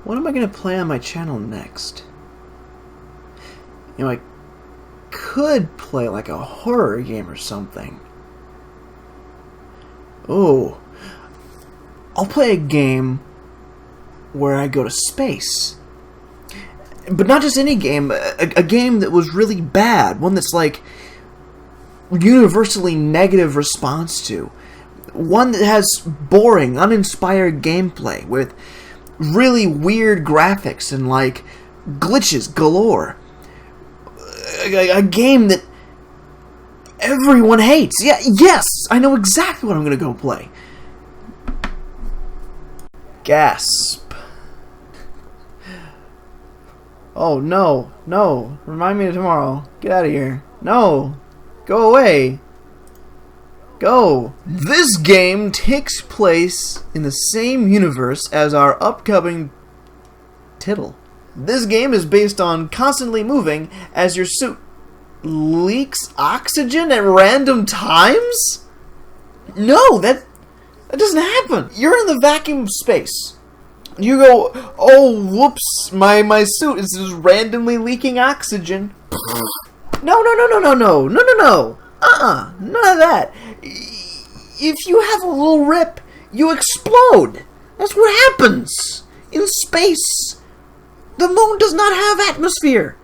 What am I going to play on my channel next? You know, I could play like a horror game or something. Oh, I'll play a game where I go to space. But not just any game, a game that was really bad. One that's like universally negative response to. One that has boring, uninspired gameplay with really weird graphics and like glitches galore. A game that everyone hates. Yeah, yes, I know exactly what I'm gonna go play. GASP. Oh no, no! Remind me tomorrow. Get out of here. No, go away. Go! This game takes place in the same universe as our upcoming title. This game is based on constantly moving as your suit leaks oxygen at random times? No, that doesn't happen. You're in the vacuum space. You go, oh, whoops, my suit is just randomly leaking oxygen. No. None of that. If you have a little rip, you explode. That's what happens in space. The moon does not have atmosphere.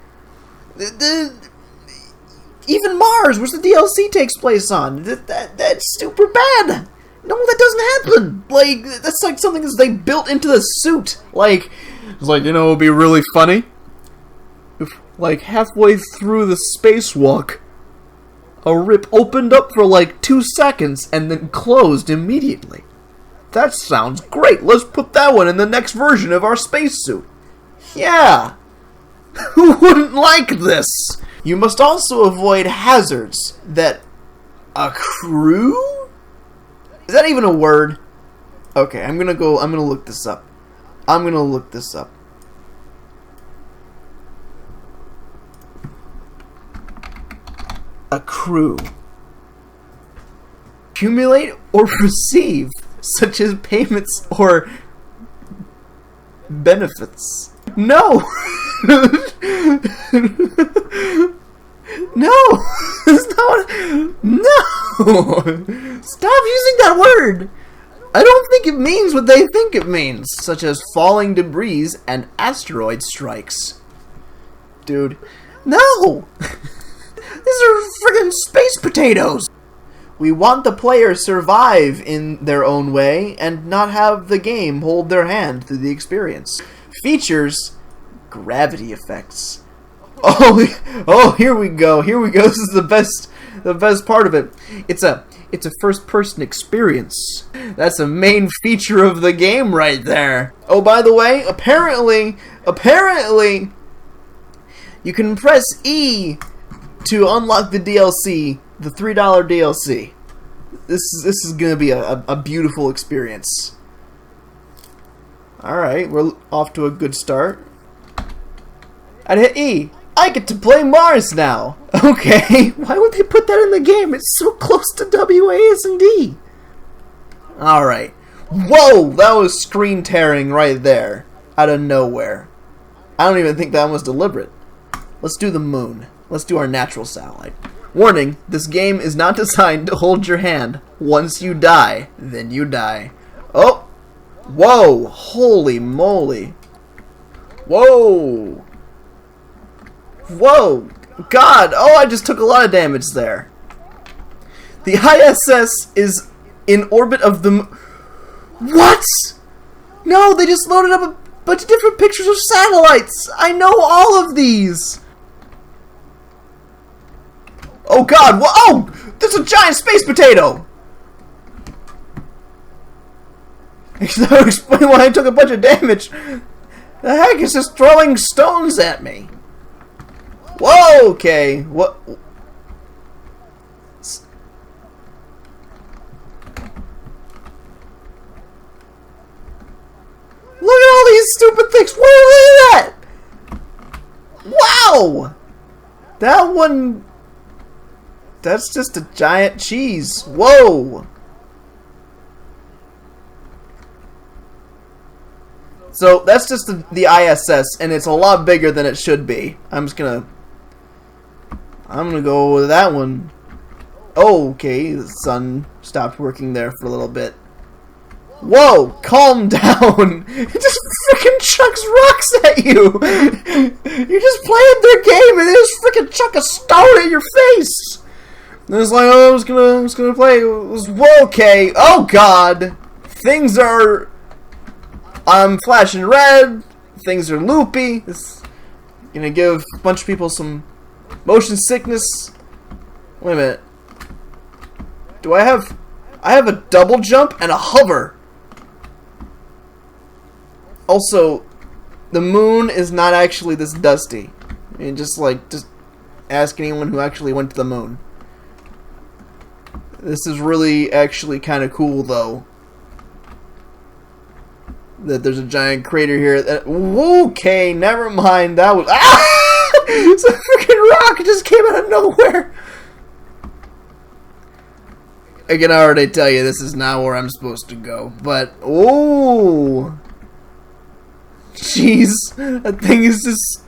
Even Mars, which the DLC takes place on, that's super bad. No, that doesn't happen. Like, that's like something that they built into the suit. Like, it's like, you know, it would be really funny if, like, halfway through the spacewalk, a rip opened up for like 2 seconds and then closed immediately. That sounds great. Let's put that one in the next version of our spacesuit. Yeah. Who wouldn't like this? You must also avoid hazards that accrue? Is that even a word? Okay, I'm gonna look this up. Accrue. Accumulate or receive, such as payments or benefits. No! No! It's not. No! Stop using that word! I don't think it means what they think it means, such as falling debris and asteroid strikes. Dude. No! These are friggin' space potatoes! We want the player survive in their own way and not have the game hold their hand through the experience. Features, gravity effects. Oh, here we go. This is the best part of it. It's a first-person experience. That's a main feature of the game right there. Oh, by the way, apparently, you can press E to unlock the DLC, the $3 DLC. This is gonna be a beautiful experience. Alright, we're off to a good start. I'd hit E. I get to play Mars now. Okay, why would they put that in the game? It's so close to WASD. Alright. Whoa, that was screen tearing right there. Out of nowhere. I don't even think that was deliberate. Let's do the moon. Let's do our natural satellite. Warning, this game is not designed to hold your hand. Once you die, then you die. Oh! Whoa! Holy moly! Whoa! Whoa! God! Oh, I just took a lot of damage there. The ISS is in orbit of the What?! No, they just loaded up a bunch of different pictures of satellites! I know all of these! Oh God! Oh! There's a giant space potato! That would explain why I took a bunch of damage. The heck is just throwing stones at me? Whoa! Okay. What? Look at all these stupid things! Look at that! Wow! That one... That's just a giant cheese. Whoa! So that's just the ISS, and it's a lot bigger than it should be. I'm gonna go with that one. Oh, okay, the sun stopped working there for a little bit. Whoa, calm down! It just freaking chucks rocks at you! You're just playing their game and they just freaking chuck a stone at your face! And it's like, oh, I was gonna play. Whoa, okay, oh god! Things are... I'm flashing red, things are loopy. It's gonna give a bunch of people some motion sickness. Wait a minute. Do I have a double jump and a hover. Also, the moon is not actually this dusty. I mean, just ask anyone who actually went to the moon. This is really actually kind of cool, though. That there's a giant crater here. Okay, never mind. That was... Ah! It's a freaking rock just came out of nowhere. I can already tell you this is not where I'm supposed to go. But, oh... Jeez, that thing is just...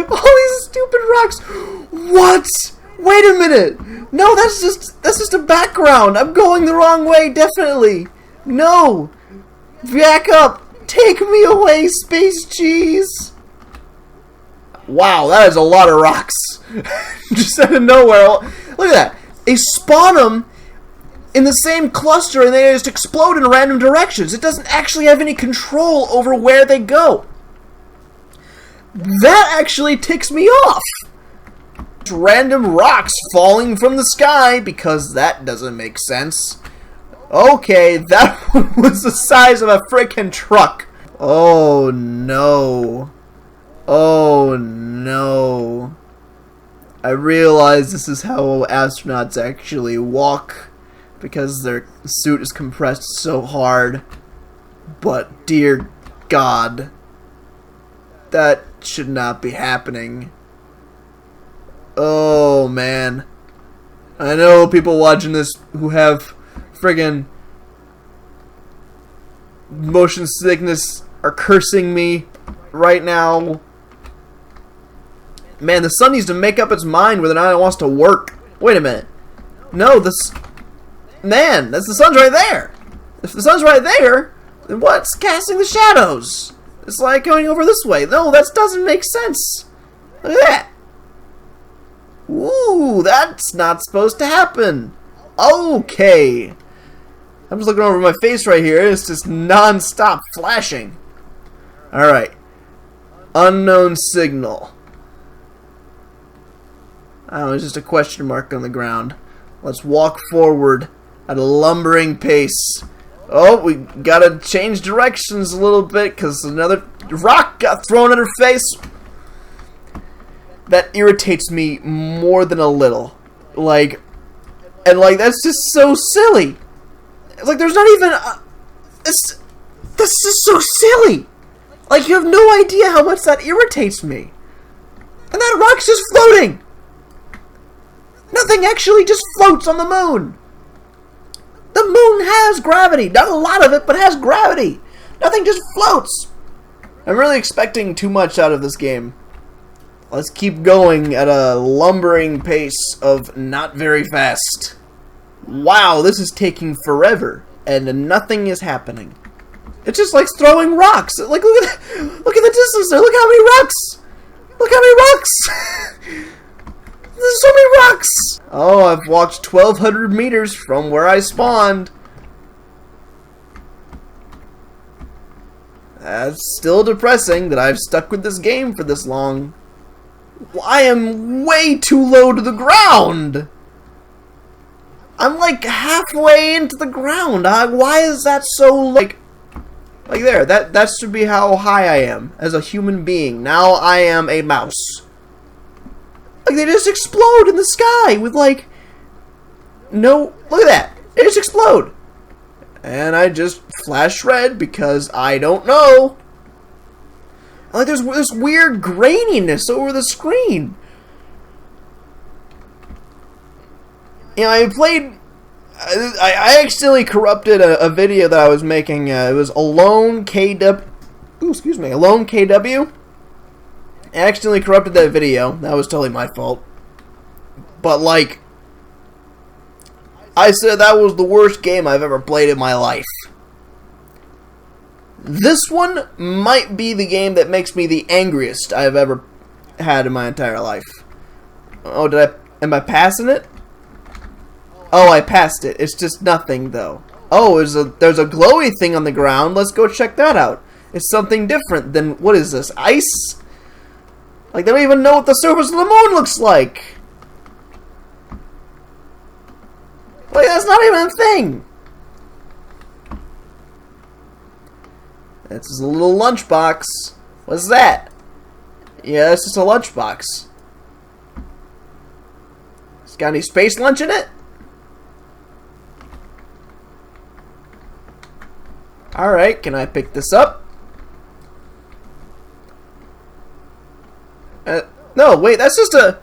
All these stupid rocks. What? Wait a minute. No, that's just a background. I'm going the wrong way, definitely. No. Back up. Take me away, space cheese. Wow, that is a lot of rocks. Just out of nowhere. Look at that. They spawn them in the same cluster and they just explode in random directions. It doesn't actually have any control over where they go. That actually ticks me off. Random rocks falling from the sky, because that doesn't make sense. Okay, that one was the size of a freaking truck. Oh no. Oh no. I realize this is how astronauts actually walk, because their suit is compressed so hard. But dear God, that should not be happening. Oh man. I know people watching this who have friggin' motion sickness are cursing me right now. Man, the sun needs to make up its mind whether or not it wants to work. Wait a minute. No, this... Man, that's the sun's right there. If the sun's right there, then what's casting the shadows? It's like going over this way. No, that doesn't make sense. Look at that. Ooh, that's not supposed to happen. Okay. I'm just looking over my face right here. It's just non-stop flashing. Alright. Unknown signal. Oh, it's just a question mark on the ground. Let's walk forward at a lumbering pace. Oh, we gotta change directions a little bit because another rock got thrown at her face. That irritates me more than a little. That's just so silly. It's like there's not even... That's just so silly. Like, you have no idea how much that irritates me. And that rock's just floating. Nothing actually just floats on the moon. The moon has gravity. Not a lot of it, but has gravity. Nothing just floats. I'm really expecting too much out of this game. Let's keep going at a lumbering pace of not very fast. Wow, this is taking forever, and nothing is happening. It's just like throwing rocks. Like, look at the distance there. Look how many rocks. Look how many rocks. There's so many rocks. Oh, I've walked 1,200 meters from where I spawned. That's still depressing that I've stuck with this game for this long. I am way too low to the ground. I'm like halfway into the ground. Why is that so like there? That should be how high I am as a human being. Now I am a mouse. Like, they just explode in the sky with like no. Look at that. They just explode. And I just flash red because I don't know. Like, there's this weird graininess over the screen. You know, I accidentally corrupted a video that I was making. It was Alone KW. Ooh, excuse me, Alone KW. I accidentally corrupted that video. That was totally my fault. But like, I said that was the worst game I've ever played in my life. This one might be the game that makes me the angriest I've ever had in my entire life. Oh, am I passing it? Oh, I passed it. It's just nothing, though. Oh, there's a glowy thing on the ground. Let's go check that out. It's something different than, what is this, ice? Like, they don't even know what the surface of the moon looks like. Like, that's not even a thing. It's a little lunchbox. What's that? Yeah, it's just a lunchbox. It's got any space lunch in it? Alright, can I pick this up? No, wait, that's just a...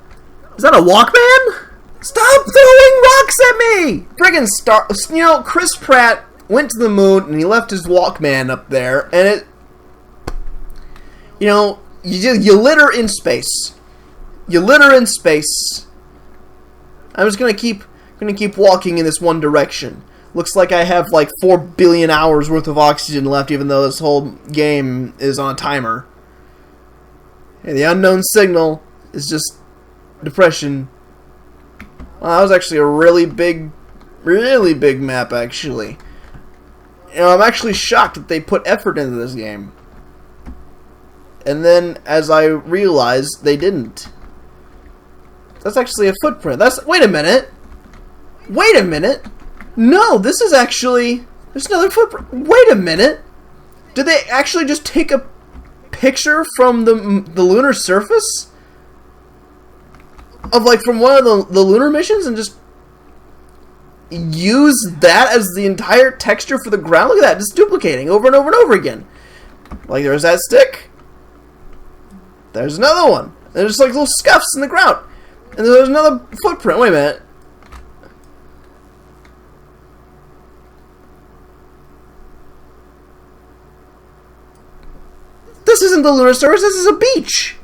Is that a Walkman? Stop throwing rocks at me! Friggin' star... You know, Chris Pratt went to the moon and he left his Walkman up there, and it... You know, you litter in space. You litter in space. I'm just gonna keep walking in this one direction. Looks like I have like 4 billion hours worth of oxygen left, even though this whole game is on a timer. And the unknown signal is just depression. Well, that was actually a really big map, actually. You know, I'm actually shocked that they put effort into this game. And then, as I realized, they didn't. That's actually a footprint. Wait a minute! Wait a minute! No, this is actually... There's another footprint. Wait a minute! Did they actually just take a picture from the lunar surface? Of, like, from one of the lunar missions and just use that as the entire texture for the ground? Look at that, just duplicating over and over and over again. Like, there's that stick. There's another one. There's just, like, little scuffs in the ground. And there's another footprint. Wait a minute. This isn't the lunar surface, this is a beach!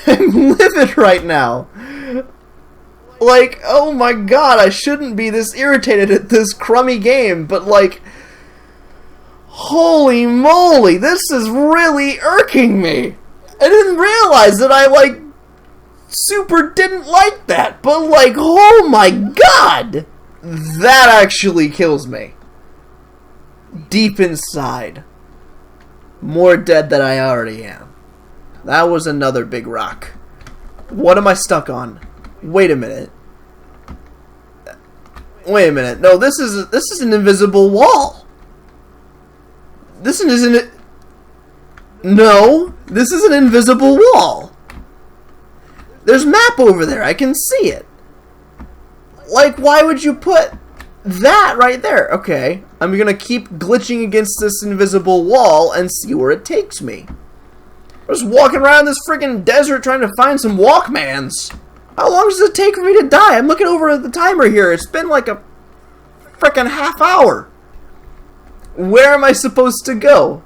I'm livid right now. Like, oh my god, I shouldn't be this irritated at this crummy game, but like... Holy moly, this is really irking me! I didn't realize that I, like, super didn't like that, but like, oh my god! That actually kills me. Deep inside. More dead than I already am. That was another big rock. What am I stuck on? Wait a minute. Wait a minute. No, this is an invisible wall. This isn't it. No, this is an invisible wall. There's a map over there. I can see it. Like, why would you put that right there? Okay, I'm gonna keep glitching against this invisible wall and see where it takes me. I'm just walking around this friggin' desert trying to find some Walkmans. How long does it take for me to die? I'm looking over at the timer here. It's been like a frickin' half hour. Where am I supposed to go?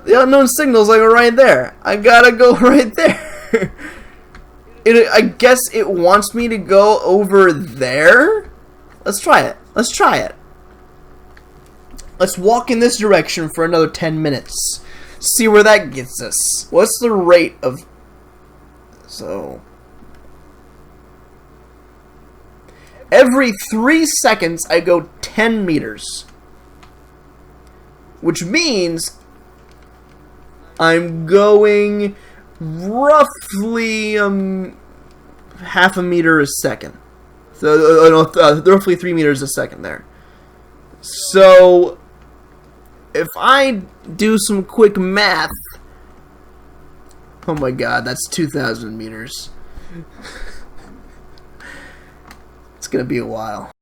The unknown signal's like right there. I gotta go right there. I guess it wants me to go over there? Let's try it. Let's try it. Let's walk in this direction for another 10 minutes. See where that gets us. What's the rate of... So... Every 3 seconds, I go 10 meters. Which means... I'm going... roughly... half a meter a second. So, roughly 3 meters a second there. So... If I do some quick math... Oh my god, that's 2,000 meters. It's gonna be a while.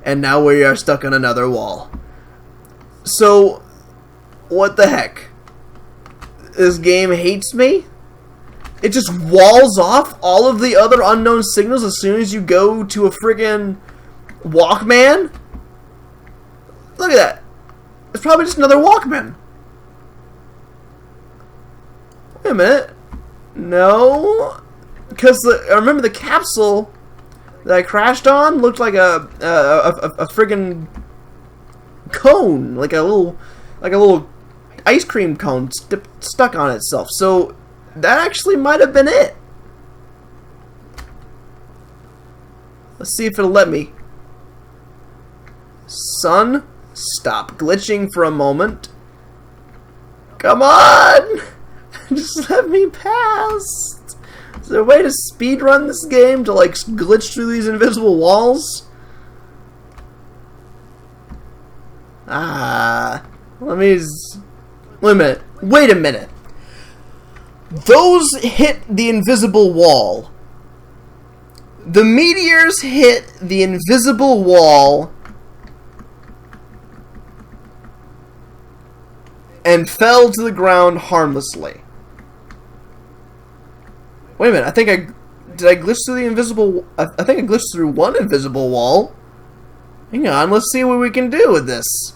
And now we are stuck on another wall. So, what the heck? This game hates me? It just walls off all of the other unknown signals as soon as you go to a friggin' Walkman? Look at that. It's probably just another Walkman. Wait a minute. No. Because I remember the capsule that I crashed on looked like a friggin' cone. Like a little ice cream cone stuck on itself. So that actually might have been it. Let's see if it'll let me. Son, stop glitching for a moment. Come on! Just let me pass. Is there a way to speedrun this game to like glitch through these invisible walls? Let me wait a minute. Wait a minute. Those hit the invisible wall. The meteors hit the invisible wall and fell to the ground harmlessly. Wait a minute, did I glitch through the invisible... I think I glitched through one invisible wall. Hang on, let's see what we can do with this.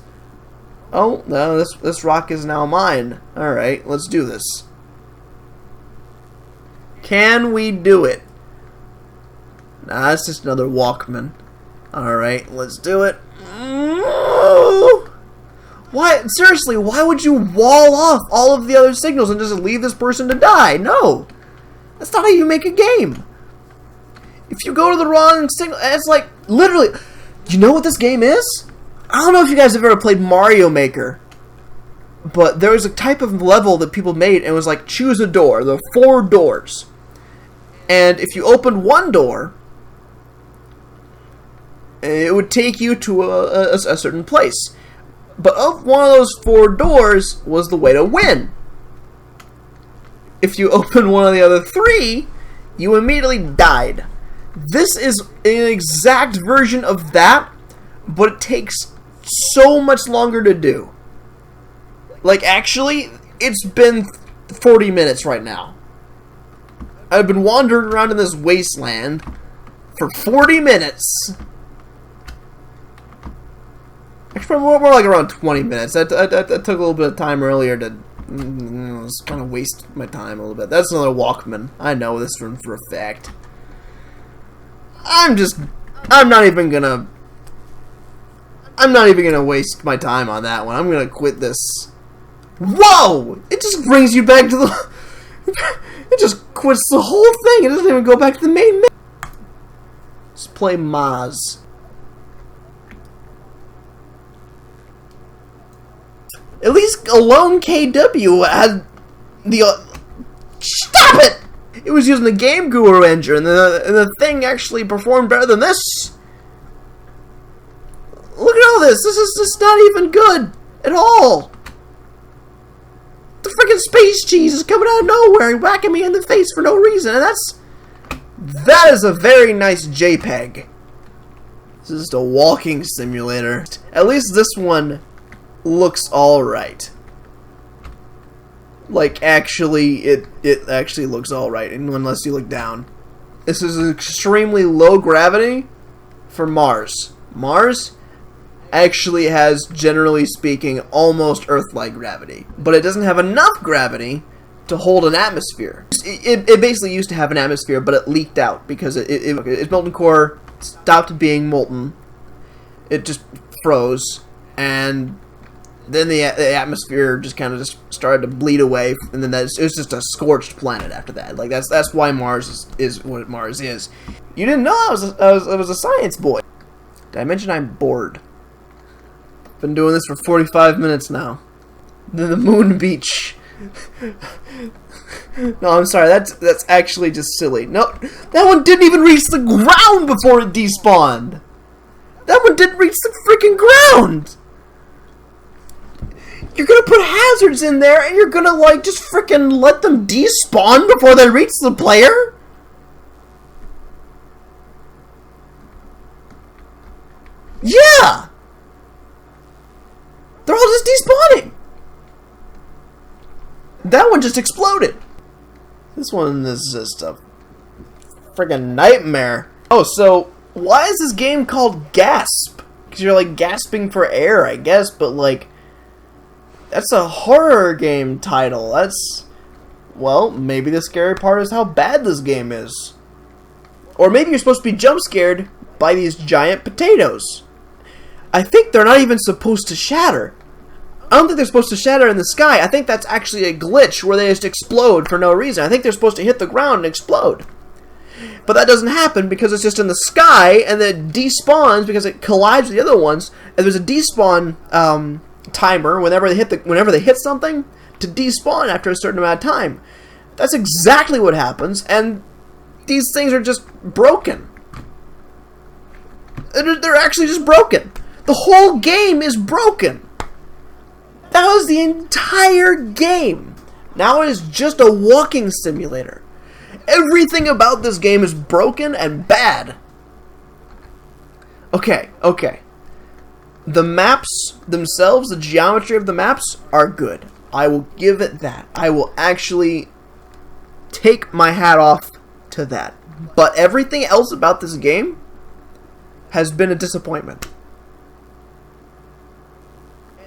Oh, no, this rock is now mine. Alright, let's do this. Can we do it? Nah, it's just another Walkman. Alright, let's do it. Why? Seriously, why would you wall off all of the other signals and just leave this person to die? No! That's not how you make a game. If you go to the wrong signal, it's like, literally, you know what this game is? I don't know if you guys have ever played Mario Maker, but there was a type of level that people made, and it was like, choose a door. There are 4 doors. And if you opened one door, it would take you to a certain place. But of one of those 4 doors was the way to win. If you open one of the other 3, you immediately died. This is an exact version of that, but it takes so much longer to do. Like, actually, it's been 40 minutes right now. I've been wandering around in this wasteland for 40 minutes. Actually, more like around 20 minutes. I took a little bit of time earlier to just kind of waste my time a little bit. That's another Walkman. I know this one for a fact. I'm not even gonna waste my time on that one. I'm gonna quit this. Whoa! It just brings you back to the... It just quits the whole thing. It doesn't even go back to the main menu. Let's play Maz. At least Alone KW had the... Stop it! It was using the Game Guru engine, and the thing actually performed better than this. Look at all this. This is just not even good at all. The freaking space cheese is coming out of nowhere and whacking me in the face for no reason, and that is a very nice JPEG. This is just a walking simulator. At least this one looks alright. Like, actually, it actually looks alright, unless you look down. This is extremely low gravity for Mars. Mars actually has, generally speaking, almost Earth-like gravity. But it doesn't have enough gravity to hold an atmosphere. It basically used to have an atmosphere, but it leaked out because its molten core stopped being molten. It just froze, and then the atmosphere just kind of just started to bleed away, and then it was just a scorched planet after that. Like that's why Mars is what Mars is. You didn't know I was a science boy. Did I mention I'm bored? Been doing this for 45 minutes now. The moon beach. No, I'm sorry. That's actually just silly. No, that one didn't even reach the ground before it despawned. That one didn't reach the freaking ground. You're gonna put hazards in there, and you're gonna like just freaking let them despawn before they reach the player? Yeah. They're all just despawning. That one just exploded. This one is just a friggin' nightmare. Oh, so why is this game called GASP? Because you're like gasping for air, I guess, but like, that's a horror game title. That's, well, maybe the scary part is how bad this game is. Or maybe you're supposed to be jump scared by these giant potatoes. I think they're not even supposed to shatter. I don't think they're supposed to shatter in the sky. I think that's actually a glitch where they just explode for no reason. I think they're supposed to hit the ground and explode. But that doesn't happen because it's just in the sky, and then it despawns because it collides with the other ones. And there's a despawn timer whenever they hit something to despawn after a certain amount of time. That's exactly what happens, and these things are just broken. They're actually just broken. The whole game is broken. That was the entire game. Now it is just a walking simulator. Everything about this game is broken and bad. Okay. The maps themselves, the geometry of the maps, are good. I will give it that. I will actually take my hat off to that. But everything else about this game has been a disappointment.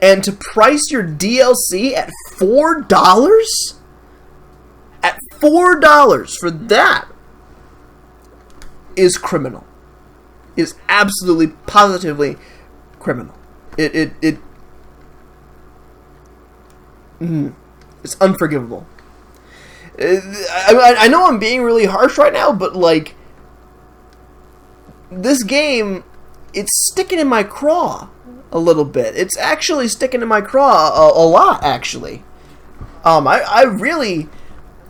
And to price your DLC at $4? At $4 for that is criminal. Is absolutely, positively criminal. It's unforgivable. I know I'm being really harsh right now, but like, this game, it's sticking in my craw a little bit. It's actually sticking in my craw a lot, actually. I'm really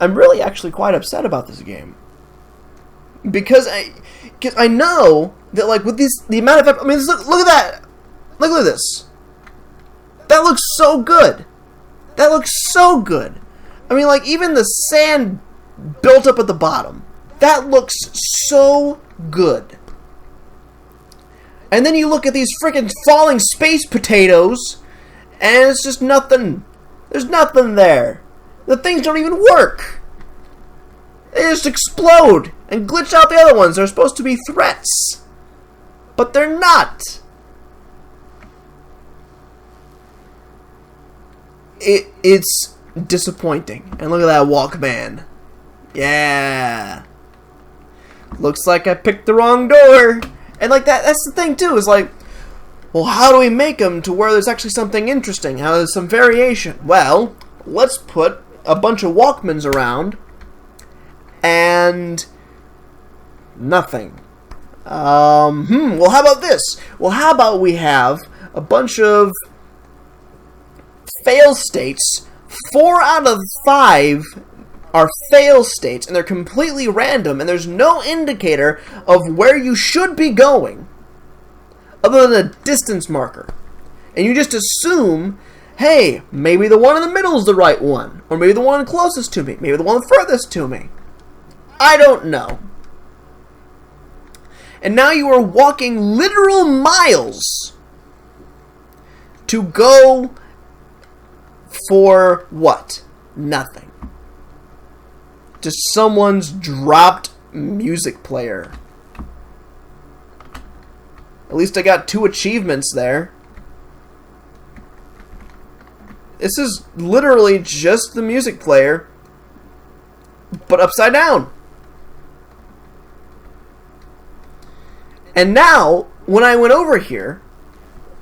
actually quite upset about this game. Because I know that, like, with the amount of, I mean, look at that. Look at this. That looks so good. That looks so good. I mean, like, even the sand built up at the bottom. That looks so good. And then you look at these freaking falling space potatoes, and it's just nothing. There's nothing there. The things don't even work. They just explode and glitch out the other ones. They're supposed to be threats. But they're not. It's disappointing. And look at that Walkman. Yeah. Looks like I picked the wrong door. And like that's the thing too, is like, well, how do we make them to where there's actually something interesting? How there's some variation? Well, let's put a bunch of Walkmans around and nothing. Well, how about this? Well, how about we have a bunch of fail states? 4 out of 5 are fail states, and they're completely random, and there's no indicator of where you should be going other than a distance marker. And you just assume, hey, maybe the one in the middle is the right one, or maybe the one closest to me, maybe the one furthest to me. I don't know. And now you are walking literal miles to go for what? Nothing. Just someone's dropped music player. At least I got 2 achievements there. This is literally just the music player, but upside down. And now, when I went over here,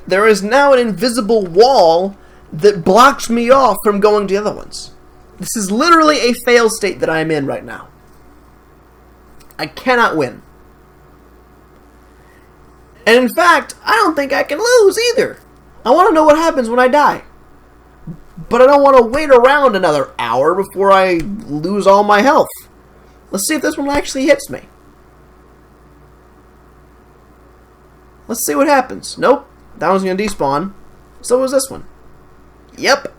there is now an invisible wall that blocks me off from going to the other ones. This is literally a fail state that I am in right now. I cannot win. And in fact, I don't think I can lose either. I want to know what happens when I die. But I don't want to wait around another hour before I lose all my health. Let's see if this one actually hits me. Let's see what happens. Nope. That one's going to despawn. So was this one. Yep.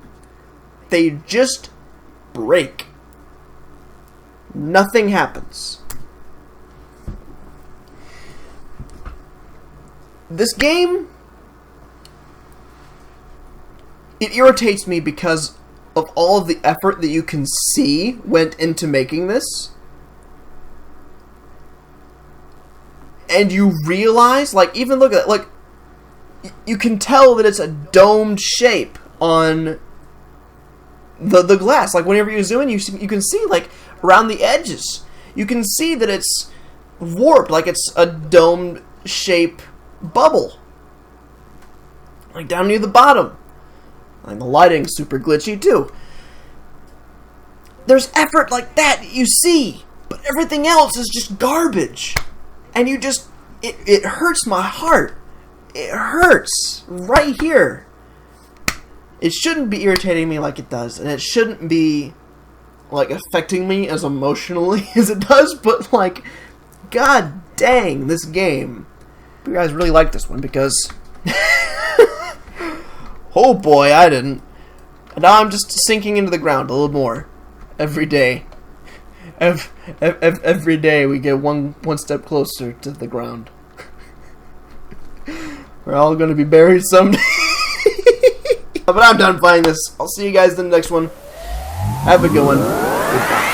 They just break. Nothing happens. This game, it irritates me because of all of the effort that you can see went into making this, and you realize, like, even look at it, like, you can tell that it's a domed shape on the glass. Like, whenever you zoom in, you can see, like, around the edges, you can see that it's warped, like it's a domed shape bubble. Like, down near the bottom. And the lighting's super glitchy, too. There's effort like that you see, but everything else is just garbage. And you just... It hurts my heart. It hurts right here. It shouldn't be irritating me like it does, and it shouldn't be, like, affecting me as emotionally as it does, but, like, god dang, this game. You guys really like this one, because... oh boy, I didn't. And now I'm just sinking into the ground a little more. Every day. Every day we get one step closer to the ground. We're all gonna be buried someday. But I'm done playing this. I'll see you guys in the next one. Have a good one. Goodbye.